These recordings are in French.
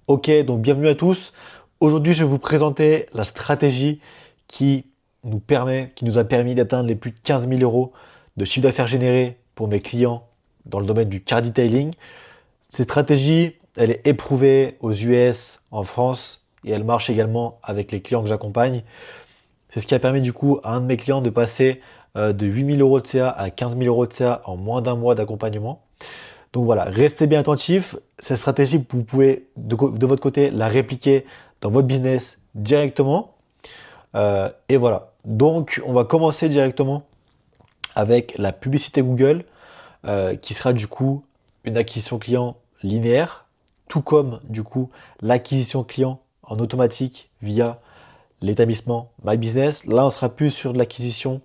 Ok, donc bienvenue à tous. Aujourd'hui, je vais vous présenter la stratégie qui qui nous a permis d'atteindre les plus de 15 000 euros de chiffre d'affaires généré pour mes clients dans le domaine du car detailing. Cette stratégie, elle est éprouvée aux US, en France, et elle marche également avec les clients que j'accompagne. C'est ce qui a permis du coup à un de mes clients de passer de 8 000 euros de CA à 15 000 euros de CA en moins d'un mois d'accompagnement. Donc voilà, restez bien attentifs. Cette stratégie, vous pouvez de votre côté la répliquer dans votre business directement. Et voilà. Donc on va commencer directement avec la publicité Google, qui sera du coup une acquisition client linéaire, tout comme du coup l'acquisition client en automatique via l'établissement My Business. Là, on sera plus sur de l'acquisition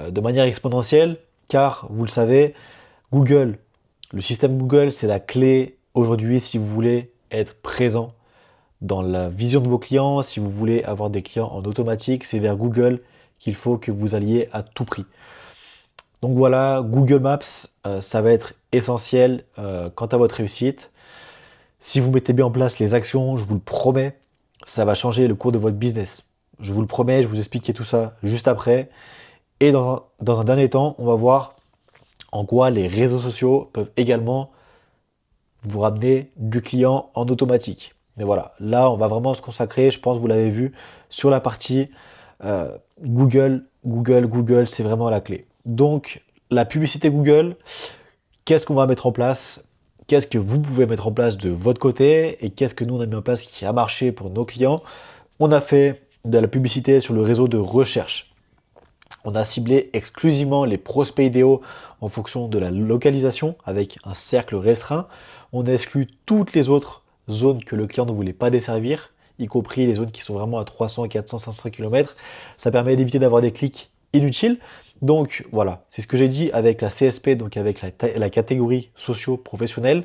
de manière exponentielle, car vous le savez, Google, le système Google, c'est la clé aujourd'hui si vous voulez être présent dans la vision de vos clients, si vous voulez avoir des clients en automatique, c'est vers Google qu'il faut que vous alliez à tout prix. Donc voilà, Google Maps, ça va être essentiel quant à votre réussite. Si vous mettez bien en place les actions, je vous le promets, ça va changer le cours de votre business. Je vous le promets, je vous expliquer tout ça juste après. Et dans un dernier temps, on va voir en quoi les réseaux sociaux peuvent également vous ramener du client en automatique. Mais voilà, là, on va vraiment se consacrer, je pense, vous l'avez vu, sur la partie Google, c'est vraiment la clé. Donc, la publicité Google, qu'est-ce qu'on va mettre en place? Qu'est-ce que vous pouvez mettre en place de votre côté? Et qu'est-ce que nous, on a mis en place qui a marché pour nos clients? On a fait de la publicité sur le réseau de recherche. On a ciblé exclusivement les prospects idéaux en fonction de la localisation avec un cercle restreint. On a exclu toutes les autres zones que le client ne voulait pas desservir, y compris les zones qui sont vraiment à 300, 400, 500 km. Ça permet d'éviter d'avoir des clics inutiles. Donc voilà, c'est ce que j'ai dit avec la CSP, donc avec la catégorie socio-professionnelle.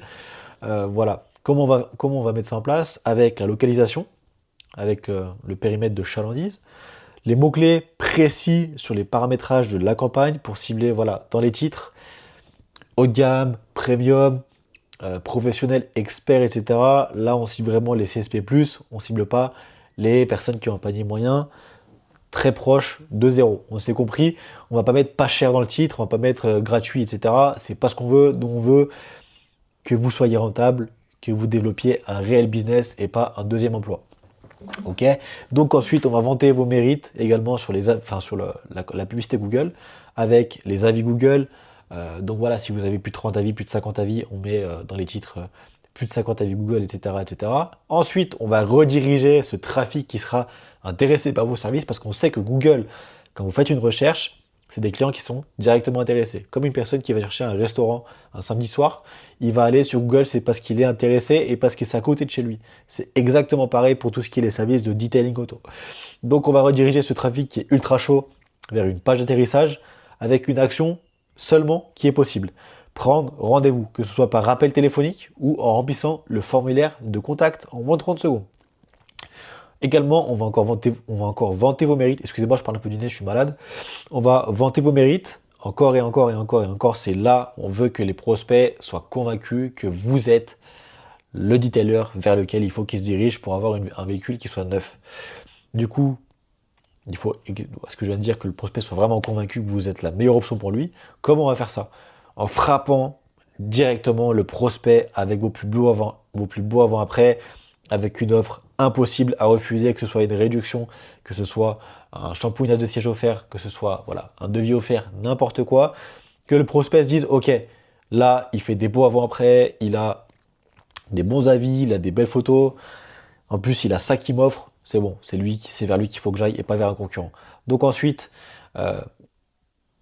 Voilà, comment on va mettre ça en place avec la localisation, avec le périmètre de chalandise. Les mots-clés précis sur les paramétrages de la campagne pour cibler, voilà, dans les titres, haut de gamme, premium, professionnel, expert, etc. Là, on cible vraiment les CSP+, on cible pas les personnes qui ont un panier moyen très proche de zéro. On s'est compris, on va pas mettre pas cher dans le titre, on va pas mettre gratuit, etc. C'est pas ce qu'on veut. Nous, on veut que vous soyez rentable, que vous développiez un réel business et pas un deuxième emploi. Ok. Donc ensuite, on va vanter vos mérites également sur la publicité Google avec les avis Google. Donc voilà, si vous avez plus de 30 avis, plus de 50 avis, on met dans les titres plus de 50 avis Google, etc., etc. Ensuite, on va rediriger ce trafic qui sera intéressé par vos services parce qu'on sait que Google, quand vous faites une recherche, c'est des clients qui sont directement intéressés. Comme une personne qui va chercher un restaurant un samedi soir, il va aller sur Google, c'est parce qu'il est intéressé et parce que c'est à côté de chez lui. C'est exactement pareil pour tout ce qui est les services de detailing auto. Donc on va rediriger ce trafic qui est ultra chaud vers une page d'atterrissage avec une action seulement qui est possible. Prendre rendez-vous, que ce soit par appel téléphonique ou en remplissant le formulaire de contact en moins de 30 secondes. Également, on va encore vanter vos mérites. Excusez-moi, je parle un peu du nez, je suis malade. On va vanter vos mérites encore et encore et encore et encore. C'est là, on veut que les prospects soient convaincus que vous êtes le detailer vers lequel il faut qu'ils se dirigent pour avoir un véhicule qui soit neuf. Du coup, il faut, ce que je viens de dire, que le prospect soit vraiment convaincu que vous êtes la meilleure option pour lui. Comment on va faire ça? En frappant directement le prospect avec vos plus beaux avant-après, avec une offre impossible à refuser, que ce soit une réduction, que ce soit un shampoingage de siège offert, que ce soit voilà, un devis offert, n'importe quoi, que le prospect se dise, ok, là, il fait des beaux avant-après, il a des bons avis, il a des belles photos, en plus, il a ça qui m'offre, c'est bon, c'est vers lui qu'il faut que j'aille et pas vers un concurrent. Donc ensuite, euh,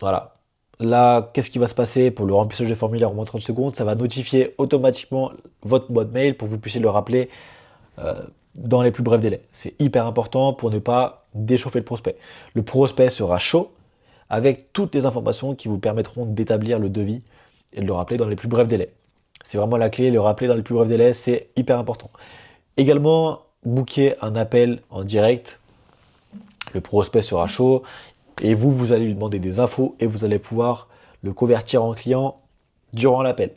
voilà. Là, qu'est-ce qui va se passer pour le remplissage de formulaire en moins de 30 secondes? Ça va notifier automatiquement votre boîte mail pour que vous puissiez le rappeler dans les plus brefs délais. C'est hyper important pour ne pas déchauffer le prospect. Le prospect sera chaud avec toutes les informations qui vous permettront d'établir le devis et de le rappeler dans les plus brefs délais. C'est vraiment la clé, le rappeler dans les plus brefs délais, c'est hyper important. Également, booker un appel en direct. Le prospect sera chaud et vous allez lui demander des infos et vous allez pouvoir le convertir en client durant l'appel.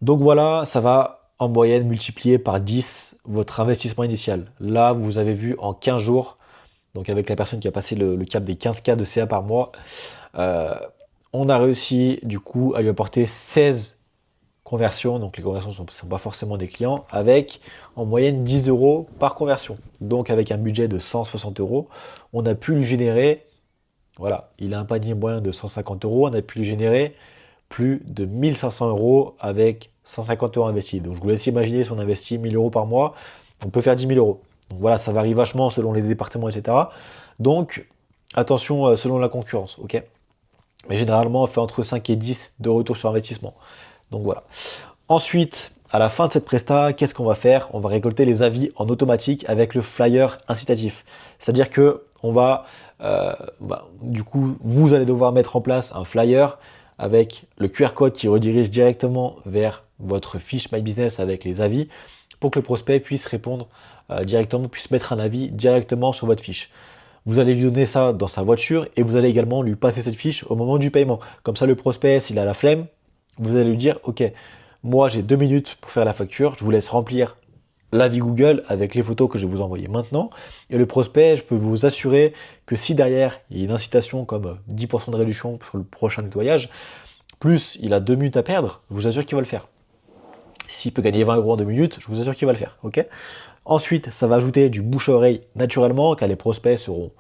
Donc voilà, ça va en moyenne multiplié par 10 votre investissement initial. Là, vous avez vu en 15 jours, donc avec la personne qui a passé le cap des 15K de CA par mois, euh, on a réussi du coup à lui apporter 16 conversions. Donc les conversions ne sont pas forcément des clients, avec en moyenne 10 euros par conversion. Donc avec un budget de 160 euros, on a pu lui générer, voilà, il a un panier moyen de 150 euros, on a pu lui générer plus de 1500 euros avec 150 euros investis. Donc je vous laisse imaginer si on investit 1000 euros par mois, on peut faire 10 000 euros. Donc voilà, ça varie vachement selon les départements, etc. Donc attention selon la concurrence, ok. Mais généralement, on fait entre 5 et 10 de retour sur investissement. Donc voilà. Ensuite, à la fin de cette presta, qu'est-ce qu'on va faire? On va récolter les avis en automatique avec le flyer incitatif. C'est-à-dire que du coup, vous allez devoir mettre en place un flyer avec le QR code qui redirige directement vers votre fiche My Business avec les avis pour que le prospect puisse répondre directement, puisse mettre un avis directement sur votre fiche. Vous allez lui donner ça dans sa voiture et vous allez également lui passer cette fiche au moment du paiement. Comme ça, le prospect, s'il a la flemme, vous allez lui dire, OK, moi j'ai 2 minutes pour faire la facture, je vous laisse remplir l'avis Google avec les photos que je vais vous envoyer maintenant. Et le prospect, je peux vous assurer que si derrière, il y a une incitation comme 10% de réduction sur le prochain nettoyage, plus il a 2 minutes à perdre, je vous assure qu'il va le faire. S'il peut gagner 20 euros en 2 minutes, je vous assure qu'il va le faire. OK. Ensuite, ça va ajouter du bouche à oreille naturellement, car les prospects seront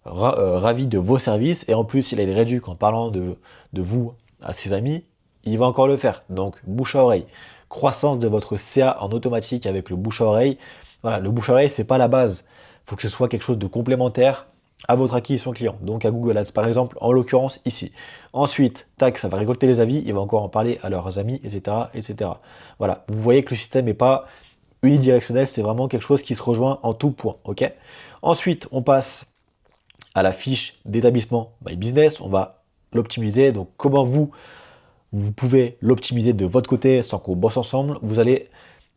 ravis de vos services. Et en plus, il a des réduits en parlant de vous à ses amis, il va encore le faire. Donc, bouche à oreille. Croissance de votre CA en automatique avec le bouche à oreille. Voilà, le bouche à oreille, c'est pas la base. Il faut que ce soit quelque chose de complémentaire à votre acquisition client. Donc à Google Ads, par exemple, en l'occurrence ici. Ensuite, tac, ça va récolter les avis, il va encore en parler à leurs amis, etc., etc. Voilà, vous voyez que le système n'est pas unidirectionnel, c'est vraiment quelque chose qui se rejoint en tout point, ok. Ensuite, on passe à la fiche d'établissement My Business, on va l'optimiser. Donc comment vous pouvez l'optimiser de votre côté sans qu'on bosse ensemble? Vous allez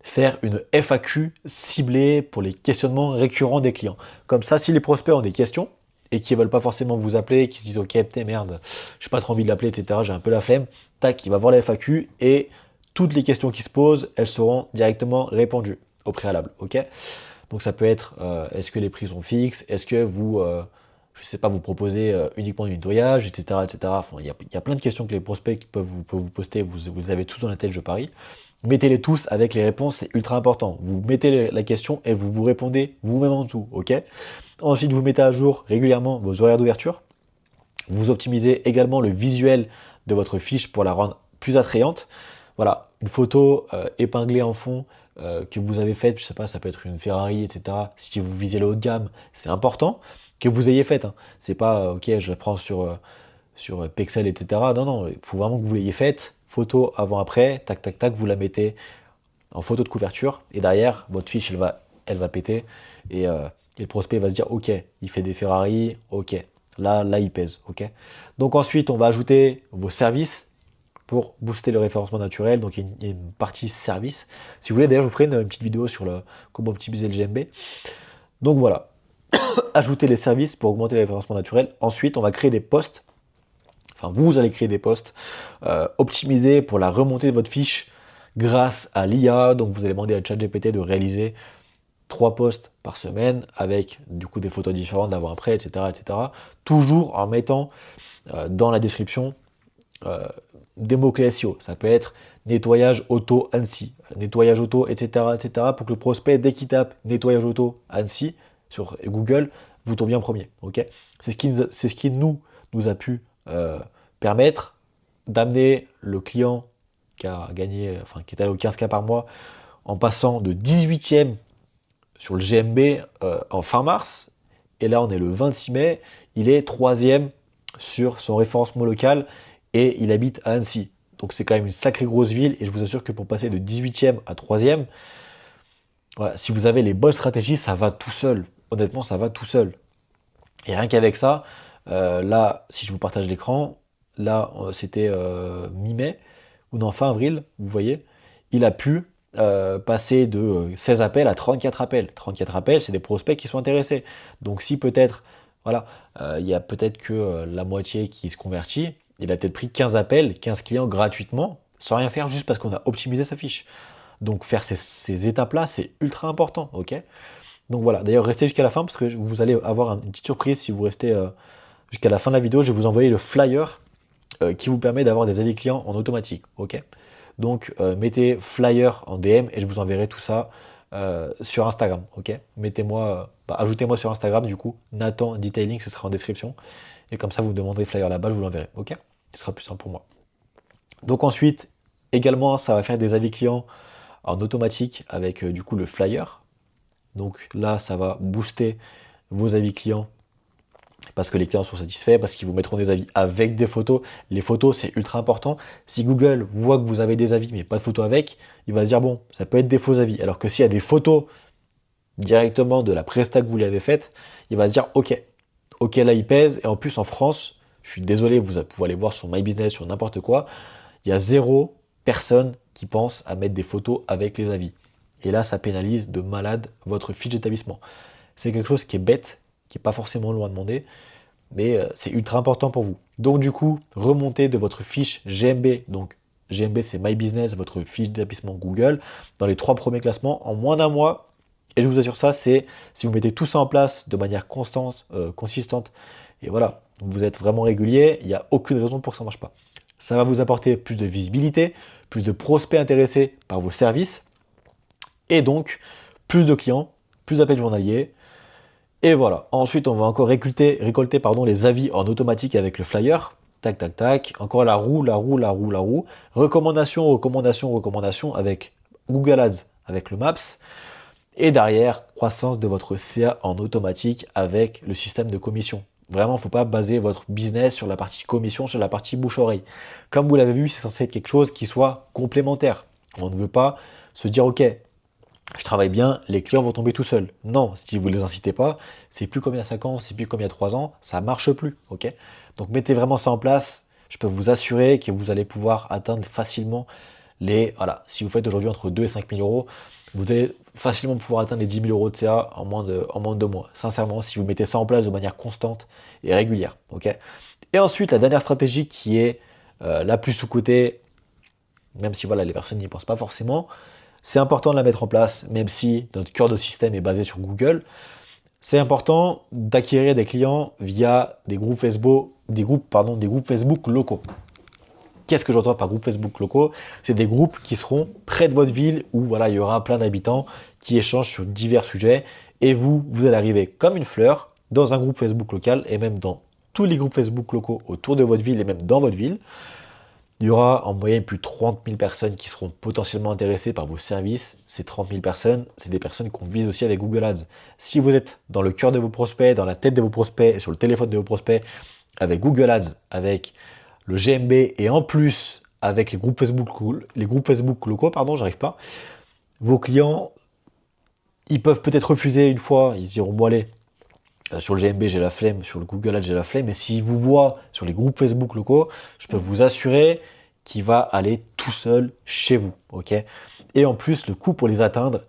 faire une FAQ ciblée pour les questionnements récurrents des clients. Comme ça, si les prospects ont des questions et qui ne veulent pas forcément vous appeler, qui se disent ok, putain, merde, j'ai pas trop envie de l'appeler, etc., j'ai un peu la flemme, tac, il va voir la FAQ et toutes les questions qui se posent, elles seront directement répondues au préalable. Ok. Donc ça peut être est-ce que les prix sont fixes, est-ce que vous, je sais pas, vous proposez uniquement du nettoyage, etc., etc. Enfin, il y a plein de questions que les prospects peuvent vous poster, vous avez tous dans la tête, je parie. Mettez-les tous avec les réponses, c'est ultra important. Vous mettez la question et vous répondez vous-même en dessous, ok. Ensuite, vous mettez à jour régulièrement vos horaires d'ouverture. Vous optimisez également le visuel de votre fiche pour la rendre plus attrayante. Voilà, une photo épinglée en fond que vous avez faite, je sais pas, ça peut être une Ferrari, etc. Si vous visez le haut de gamme, c'est important que vous ayez faite. Hein. C'est pas, ok, je la prends sur Pexel, etc. Non, non, il faut vraiment que vous l'ayez faite. Photo avant-après, tac, tac, tac, vous la mettez en photo de couverture. Et derrière, votre fiche, elle va péter. Et le prospect va se dire, ok, il fait des Ferrari, ok. Là, il pèse, ok. Donc ensuite, on va ajouter vos services pour booster le référencement naturel. Donc il y a une partie service. Si vous voulez, d'ailleurs, je vous ferai une petite vidéo sur comment optimiser le GMB. Donc voilà, ajouter les services pour augmenter le référencement naturel. Ensuite, on va créer des posts. Enfin, vous allez créer des posts optimisés pour la remontée de votre fiche grâce à l'IA. Donc, vous allez demander à ChatGPT de réaliser 3 posts par semaine avec du coup des photos différentes d'avant-après, etc., etc. Toujours en mettant dans la description des mots-clés SEO. Ça peut être nettoyage auto Annecy, nettoyage auto, etc., etc. pour que le prospect, dès qu'il tape nettoyage auto Annecy sur Google, vous tombiez en premier. Ok. C'est ce qui nous a pu permettre d'amener le client qui a gagné, enfin qui est allé au 15K par mois, en passant de 18e sur le GMB en fin mars, et là on est le 26 mai, il est 3e sur son référencement local et il habite à Annecy. Donc c'est quand même une sacrée grosse ville et je vous assure que pour passer de 18e à 3e, voilà, si vous avez les bonnes stratégies, ça va tout seul. Honnêtement, ça va tout seul. Et rien qu'avec ça, là, si je vous partage l'écran, là, c'était mi-mai, ou non, fin avril, vous voyez, il a pu passer de 16 appels à 34 appels. 34 appels, c'est des prospects qui sont intéressés. Donc si peut-être, voilà, il y a peut-être que la moitié qui se convertit, il a peut-être pris 15 appels, 15 clients gratuitement, sans rien faire, juste parce qu'on a optimisé sa fiche. Donc faire ces étapes-là, c'est ultra important, ok? Donc voilà, d'ailleurs restez jusqu'à la fin parce que vous allez avoir une petite surprise si vous restez jusqu'à la fin de la vidéo. Je vais vous envoyer le flyer qui vous permet d'avoir des avis clients en automatique, ok? Donc mettez flyer en DM et je vous enverrai tout ça sur Instagram, ok? Mettez-moi, ajoutez-moi sur Instagram du coup, Nathan Detailing, ce sera en description. Et comme ça, vous me demanderez flyer là-bas, je vous l'enverrai, ok? Ce sera plus simple pour moi. Donc ensuite, également, ça va faire des avis clients en automatique avec du coup le flyer. Donc là, ça va booster vos avis clients parce que les clients sont satisfaits, parce qu'ils vous mettront des avis avec des photos. Les photos, c'est ultra important. Si Google voit que vous avez des avis mais pas de photos avec, il va se dire bon, ça peut être des faux avis. Alors que s'il y a des photos directement de la presta que vous lui avez faite, il va se dire ok, ok là il pèse. Et en plus en France, je suis désolé, vous pouvez aller voir sur My Business, sur n'importe quoi, il y a zéro personne qui pense à mettre des photos avec les avis. Et là, ça pénalise de malade votre fiche d'établissement. C'est quelque chose qui est bête, qui n'est pas forcément loin à demander, mais c'est ultra important pour vous. Donc du coup, remontez de votre fiche GMB, donc GMB c'est My Business, votre fiche d'établissement Google, dans les 3 premiers classements en moins d'un mois. Et je vous assure ça, c'est si vous mettez tout ça en place de manière constante, consistante, et voilà, vous êtes vraiment régulier, il n'y a aucune raison pour que ça ne marche pas. Ça va vous apporter plus de visibilité, plus de prospects intéressés par vos services, et donc plus de clients, plus d'appels journaliers. Et voilà. Ensuite, on va encore récolter les avis en automatique avec le flyer. Tac, tac, tac. Encore la roue, la roue, la roue, la roue. Recommandation, recommandation, recommandation avec Google Ads, avec le Maps. Et derrière, croissance de votre CA en automatique avec le système de commission. Vraiment, il ne faut pas baser votre business sur la partie commission, sur la partie bouche-oreille. Comme vous l'avez vu, c'est censé être quelque chose qui soit complémentaire. On ne veut pas se dire, ok, je travaille bien, les clients vont tomber tout seuls. Non, si vous ne les incitez pas, c'est plus comme il y a 5 ans, c'est plus comme il y a 3 ans, ça ne marche plus, ok? Donc mettez vraiment ça en place, je peux vous assurer que vous allez pouvoir atteindre facilement voilà, si vous faites aujourd'hui entre 2 et 5 000 euros, vous allez facilement pouvoir atteindre les 10 000 euros de CA en moins de 2 mois. Sincèrement, si vous mettez ça en place de manière constante et régulière, ok? Et ensuite, la dernière stratégie qui est la plus sous-cotée, même si voilà, les personnes n'y pensent pas forcément, c'est important de la mettre en place, même si notre cœur de système est basé sur Google. C'est important d'acquérir des clients via des groupes Facebook, des groupes Facebook locaux. Qu'est-ce que j'entends par groupe Facebook locaux? C'est des groupes qui seront près de votre ville où voilà, il y aura plein d'habitants qui échangent sur divers sujets. Et vous allez arriver comme une fleur dans un groupe Facebook local et même dans tous les groupes Facebook locaux autour de votre ville et même dans votre ville. Il y aura en moyenne plus de 30 000 personnes qui seront potentiellement intéressées par vos services. Ces 30 000 personnes, c'est des personnes qu'on vise aussi avec Google Ads. Si vous êtes dans le cœur de vos prospects, dans la tête de vos prospects et sur le téléphone de vos prospects, avec Google Ads, avec le GMB et en plus avec les groupes Facebook locaux, j'arrive pas, vos clients, ils peuvent peut-être refuser une fois, ils diront bon allez, sur le GMB j'ai la flemme, sur le Google Ads j'ai la flemme, mais s'ils vous voient sur les groupes Facebook locaux, je peux vous assurer qu'il va aller tout seul chez vous, ok? Et en plus, le coût pour les atteindre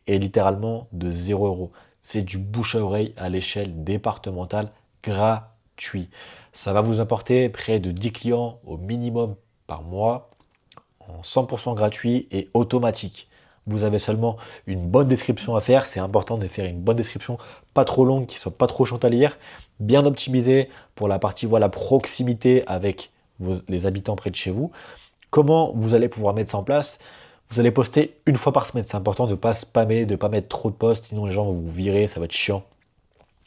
est littéralement de 0 €. C'est du bouche à oreille à l'échelle départementale gratuit. Ça va vous apporter près de 10 clients au minimum par mois en 100% gratuit et automatique. Vous avez seulement une bonne description à faire. C'est important de faire une bonne description, pas trop longue, qui soit pas trop chiante à lire, bien optimisée pour la partie voilà, proximité avec les habitants près de chez vous. Comment vous allez pouvoir mettre ça en place? Vous allez poster une fois par semaine. C'est important de ne pas spammer, de ne pas mettre trop de posts, sinon les gens vont vous virer, ça va être chiant.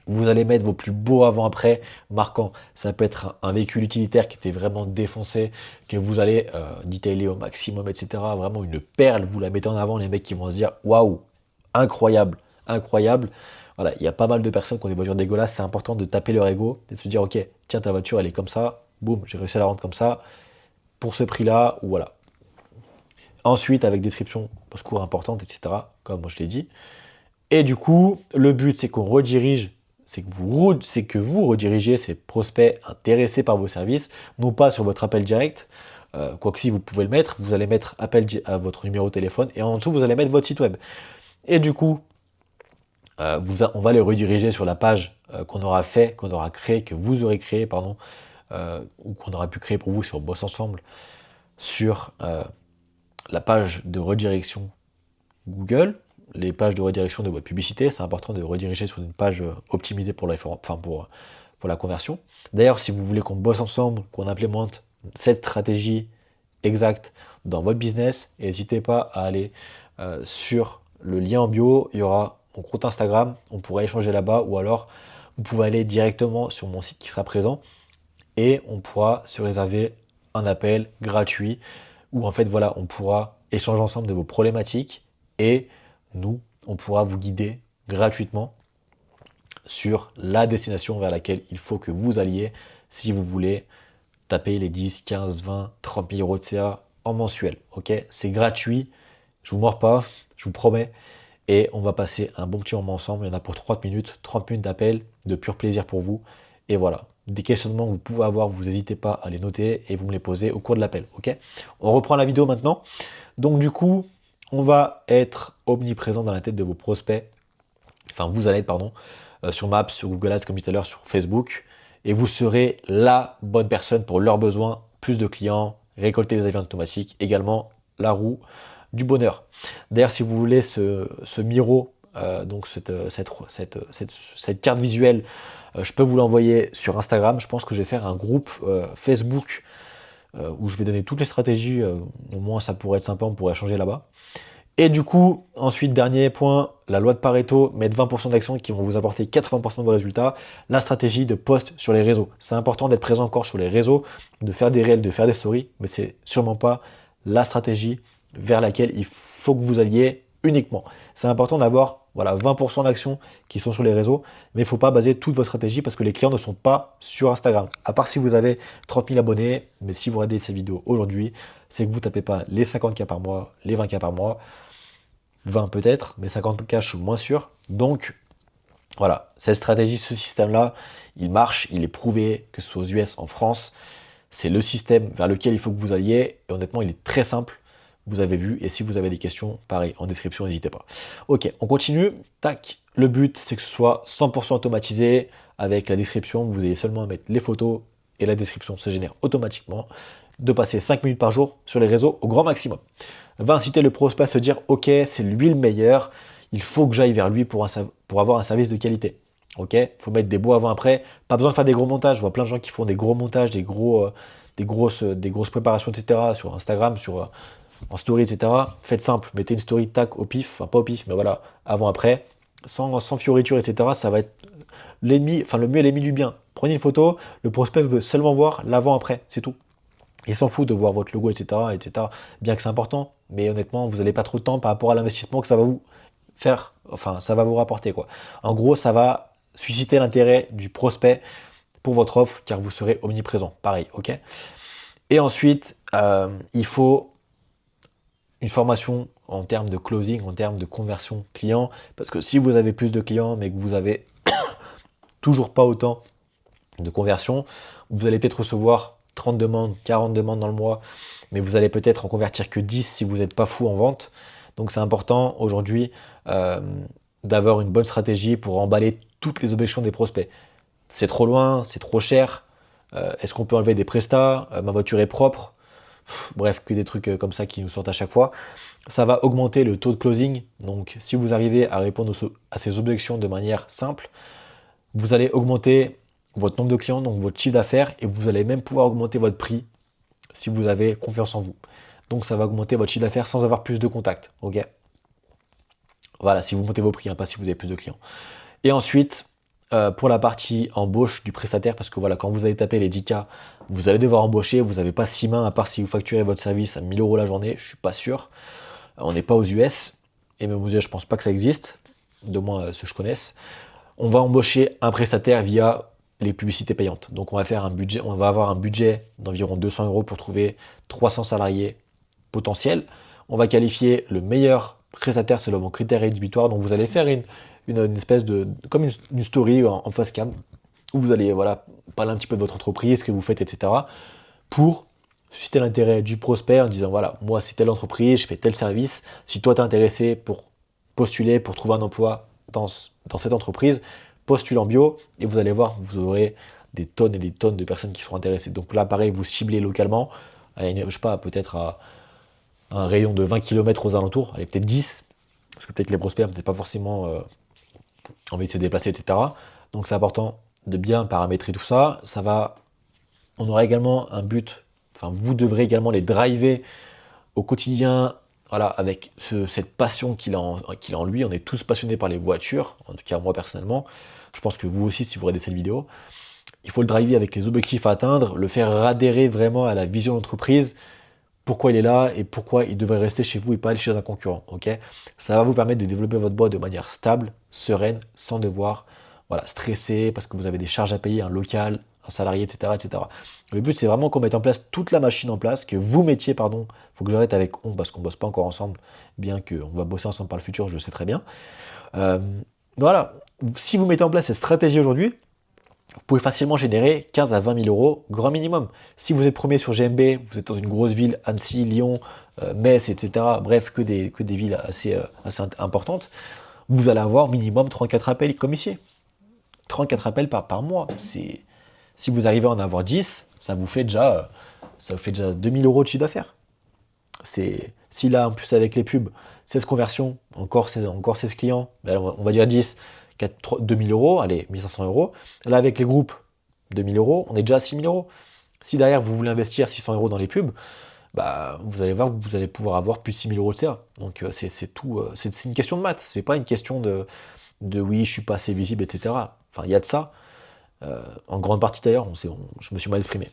Vous allez mettre vos plus beaux avant-après marquants. Ça peut être un véhicule utilitaire qui était vraiment défoncé, que vous allez detailer au maximum, etc. Vraiment une perle, vous la mettez en avant, les mecs qui vont se dire waouh, incroyable, incroyable. Voilà, il y a pas mal de personnes qui ont des voitures dégueulasses, c'est important de taper leur ego et de se dire ok, tiens ta voiture elle est comme ça, boum, j'ai réussi à la rendre comme ça, pour ce prix-là, ou voilà. Ensuite, avec description post-cours importante, etc., comme moi je l'ai dit. Et du coup, le but, c'est qu'on redirige, c'est que vous redirigez ces prospects intéressés par vos services, non pas sur votre appel direct, quoique si vous pouvez le mettre, vous allez mettre appel à votre numéro de téléphone, et en dessous, vous allez mettre votre site web. Et du coup, on va les rediriger sur la page qu'on aura créé, que vous aurez créé, ou qu'on aura pu créer pour vous sur Boss Ensemble, sur la page de redirection Google, les pages de redirection de votre publicité. C'est important de rediriger sur une page optimisée pour pour la conversion. D'ailleurs, si vous voulez qu'on bosse ensemble, qu'on implémente cette stratégie exacte dans votre business, n'hésitez pas à aller sur le lien en bio. Il y aura mon compte Instagram, on pourra échanger là-bas, ou alors vous pouvez aller directement sur mon site qui sera présent et on pourra se réserver un appel gratuit où en fait voilà, on pourra échanger ensemble de vos problématiques et nous, on pourra vous guider gratuitement sur la destination vers laquelle il faut que vous alliez si vous voulez taper les 10, 15, 20, 30 000 euros de CA en mensuel. Ok, c'est gratuit, je vous mords pas, je vous promets. Et on va passer un bon petit moment ensemble. Il y en a pour 30 minutes d'appel, de pur plaisir pour vous. Et voilà, des questionnements que vous pouvez avoir, vous n'hésitez pas à les noter et vous me les posez au cours de l'appel. Ok, on reprend la vidéo maintenant. Donc du coup, on va être omniprésent dans la tête de vos prospects. Enfin, vous allez être, pardon, sur Maps, sur Google Ads, comme dit tout à l'heure, sur Facebook. Et vous serez la bonne personne pour leurs besoins. Plus de clients, récolter des avis automatiques, également la roue du bonheur. D'ailleurs, si vous voulez ce Miro, donc cette carte visuelle, je peux vous l'envoyer sur Instagram. Je pense que je vais faire un groupe Facebook où je vais donner toutes les stratégies. Au moins, ça pourrait être sympa, on pourrait échanger là-bas. Et du coup, ensuite, dernier point, la loi de Pareto, mettre 20% d'actions qui vont vous apporter 80% de vos résultats. La stratégie de post sur les réseaux. C'est important d'être présent encore sur les réseaux, de faire des réels, de faire des stories, mais c'est sûrement pas la stratégie vers laquelle il faut que vous alliez uniquement. C'est important d'avoir voilà, 20% d'actions qui sont sur les réseaux, mais il ne faut pas baser toute votre stratégie parce que les clients ne sont pas sur Instagram. À part si vous avez 30 000 abonnés, mais si vous regardez ces vidéos aujourd'hui, c'est que vous ne tapez pas les 50K par mois, les 20K par mois, 20 peut-être, mais 50K, je suis moins sûr. Donc, voilà, cette stratégie, ce système-là, il marche, il est prouvé, que ce soit aux US, en France. C'est le système vers lequel il faut que vous alliez. Et honnêtement, il est très simple. Vous avez vu. Et si vous avez des questions, pareil, en description, n'hésitez pas. Ok, on continue. Tac. Le but, c'est que ce soit 100% automatisé. Avec la description, vous allez seulement mettre les photos et la description se génère automatiquement. De passer 5 minutes par jour sur les réseaux au grand maximum. Va inciter le prospect à se dire, ok, c'est lui le meilleur. Il faut que j'aille vers lui pour avoir un service de qualité. Ok, faut mettre des beaux avant-après. Pas besoin de faire des gros montages. Je vois plein de gens qui font des gros montages, des grosses préparations, etc. sur Instagram, en story, etc. Faites simple. Mettez une story tac au pif, enfin pas au pif, mais voilà, avant-après, sans fioriture, etc. Ça va être l'ennemi, enfin le mieux est l'ennemi du bien. Prenez une photo, le prospect veut seulement voir l'avant-après, c'est tout. Il s'en fout de voir votre logo, etc., etc. Bien que c'est important, mais honnêtement, vous n'avez pas trop de temps par rapport à l'investissement que ça va vous faire, enfin, ça va vous rapporter, quoi. En gros, ça va susciter l'intérêt du prospect pour votre offre, car vous serez omniprésent. Pareil, ok. Et ensuite, il faut une formation en termes de closing, en termes de conversion client, parce que si vous avez plus de clients, mais que vous avez toujours pas autant de conversion, vous allez peut-être recevoir 30 demandes, 40 demandes dans le mois, mais vous allez peut-être en convertir que 10 si vous n'êtes pas fou en vente. Donc c'est important aujourd'hui d'avoir une bonne stratégie pour emballer toutes les objections des prospects. C'est trop loin, c'est trop cher, est-ce qu'on peut enlever des prestats, ma voiture est propre, bref, que des trucs comme ça qui nous sortent à chaque fois. Ça va augmenter le taux de closing, donc si vous arrivez à répondre à ces objections de manière simple, vous allez augmenter votre nombre de clients, donc votre chiffre d'affaires, et vous allez même pouvoir augmenter votre prix si vous avez confiance en vous. Donc ça va augmenter votre chiffre d'affaires sans avoir plus de contacts. Ok. Voilà, si vous montez vos prix, hein, pas si vous avez plus de clients. Et ensuite, pour la partie embauche du prestataire, parce que voilà, quand vous allez taper les 10K, vous allez devoir embaucher, vous n'avez pas 6 mains, à part si vous facturez votre service à 1000 euros la journée, je suis pas sûr. On n'est pas aux US, et même aux US, je pense pas que ça existe, de moins ceux que je connaisse. On va embaucher un prestataire via les publicités payantes. Donc on va avoir un budget d'environ 200 euros pour trouver 300 salariés potentiels. On va qualifier le meilleur prestataire selon vos critères rédhibitoires. Donc vous allez faire une espèce comme une story en face cam où vous allez voilà, parler un petit peu de votre entreprise, ce que vous faites, etc. pour susciter l'intérêt du prospect en disant voilà, moi c'est telle entreprise, je fais tel service. Si toi t'es intéressé pour postuler, pour trouver un emploi dans cette entreprise, postule en bio et vous allez voir, vous aurez des tonnes et des tonnes de personnes qui seront intéressées. Donc là, pareil, vous ciblez localement, je sais pas, peut-être à un rayon de 20 km aux alentours, allez, peut-être 10, parce que peut-être les prospects n'ont pas forcément envie de se déplacer, etc. Donc c'est important de bien paramétrer tout ça. On aura également un but, enfin vous devrez également les driver au quotidien, voilà, avec cette passion qu'il a en lui. On est tous passionnés par les voitures, en tout cas moi personnellement. Je pense que vous aussi si vous regardez cette vidéo. Il faut le driver avec les objectifs à atteindre, le faire adhérer vraiment à la vision de l'entreprise, pourquoi il est là et pourquoi il devrait rester chez vous et pas aller chez un concurrent. Ok, ça va vous permettre de développer votre boîte de manière stable, sereine, sans devoir voilà, stresser parce que vous avez des charges à payer, un local, un salarié, etc. etc. Le but, c'est vraiment qu'on mette en place toute la machine en place, que vous mettiez, pardon, il faut que j'arrête avec on parce qu'on ne bosse pas encore ensemble, bien qu'on va bosser ensemble par le futur, je le sais très bien. Voilà, si vous mettez en place cette stratégie aujourd'hui, vous pouvez facilement générer 15 à 20 000 euros, grand minimum. Si vous êtes premier sur GMB, vous êtes dans une grosse ville, Annecy, Lyon, Metz, etc., bref, que des villes assez importantes, vous allez avoir minimum 34 appels comme ici. 34 appels par mois. Si vous arrivez à en avoir 10, ça vous fait déjà 2 000 euros de chiffre d'affaires. Si là, en plus avec les pubs, 16 conversions, encore 16 clients, ben on va dire 10, 2 000 euros, allez, 1 500 euros. Là, avec les groupes, 2 000 euros, on est déjà à 6 000 euros. Si derrière, vous voulez investir 600 euros dans les pubs, bah, vous allez voir que vous allez pouvoir avoir plus de 6 000 euros de CA. Donc, c'est tout. C'est une question de maths. C'est pas une question de oui, je suis pas assez visible, etc. Enfin, il y a de ça. En grande partie d'ailleurs, je me suis mal exprimé.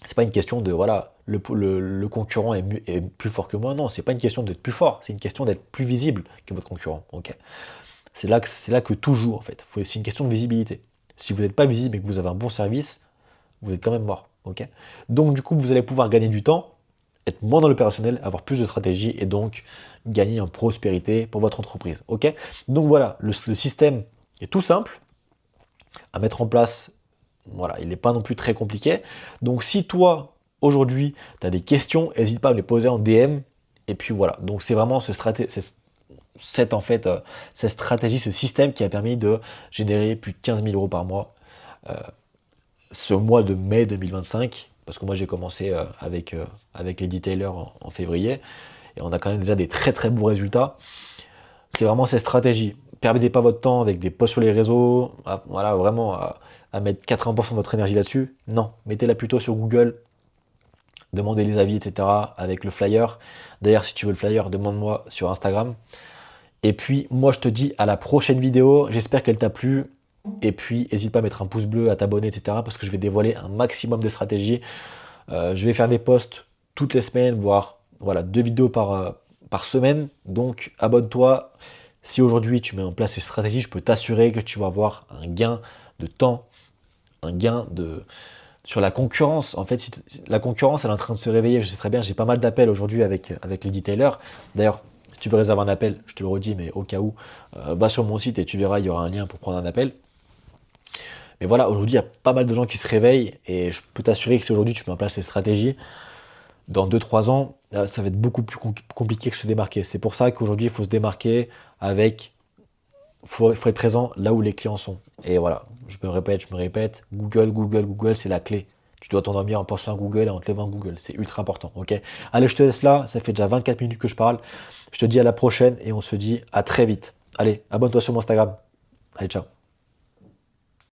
C'est pas une question de voilà, le concurrent est plus fort que moi. Non, c'est pas une question d'être plus fort, c'est une question d'être plus visible que votre concurrent. Ok. C'est là que tout joue en fait. C'est une question de visibilité. Si vous n'êtes pas visible et que vous avez un bon service, vous êtes quand même mort. Ok. Donc du coup, vous allez pouvoir gagner du temps, être moins dans l'opérationnel, avoir plus de stratégie et donc gagner en prospérité pour votre entreprise. Ok. Donc voilà, le système est tout simple à mettre en place. Voilà, il n'est pas non plus très compliqué. Donc si toi, aujourd'hui, tu as des questions, n'hésite pas à me les poser en DM. Et puis voilà, donc c'est vraiment cette stratégie, ce système qui a permis de générer plus de 15 000 euros par mois ce mois de mai 2025. Parce que moi j'ai commencé avec les detailers en février. Et on a quand même déjà des très très beaux résultats. C'est vraiment cette stratégie. Perdez pas votre temps avec des posts sur les réseaux, voilà, vraiment à mettre 80% de votre énergie là-dessus. Non, mettez-la plutôt sur Google, demandez les avis, etc. avec le flyer. D'ailleurs, si tu veux le flyer, demande-moi sur Instagram. Et puis, moi, je te dis à la prochaine vidéo. J'espère qu'elle t'a plu. Et puis, n'hésite pas à mettre un pouce bleu, à t'abonner, etc. parce que je vais dévoiler un maximum de stratégies. Je vais faire des posts toutes les semaines, voire voilà, 2 vidéos par semaine. Donc, abonne-toi. Si aujourd'hui tu mets en place ces stratégies, je peux t'assurer que tu vas avoir un gain de temps, un gain sur la concurrence. En fait, si la concurrence elle est en train de se réveiller, je sais très bien, j'ai pas mal d'appels aujourd'hui avec les detailers. D'ailleurs, si tu veux réserver un appel, je te le redis, mais au cas où, va sur mon site et tu verras, il y aura un lien pour prendre un appel. Mais voilà, aujourd'hui, il y a pas mal de gens qui se réveillent et je peux t'assurer que si aujourd'hui tu mets en place ces stratégies, dans 2-3 ans, ça va être beaucoup plus compliqué que se démarquer. C'est pour ça qu'aujourd'hui, il faut se démarquer avec... Il faut être présent là où les clients sont. Et voilà, je me répète, Google, c'est la clé. Tu dois t'endormir en pensant à Google et en te levant à Google. C'est ultra important, ok? Allez, je te laisse là, ça fait déjà 24 minutes que je parle. Je te dis à la prochaine et on se dit à très vite. Allez, abonne-toi sur mon Instagram. Allez, ciao.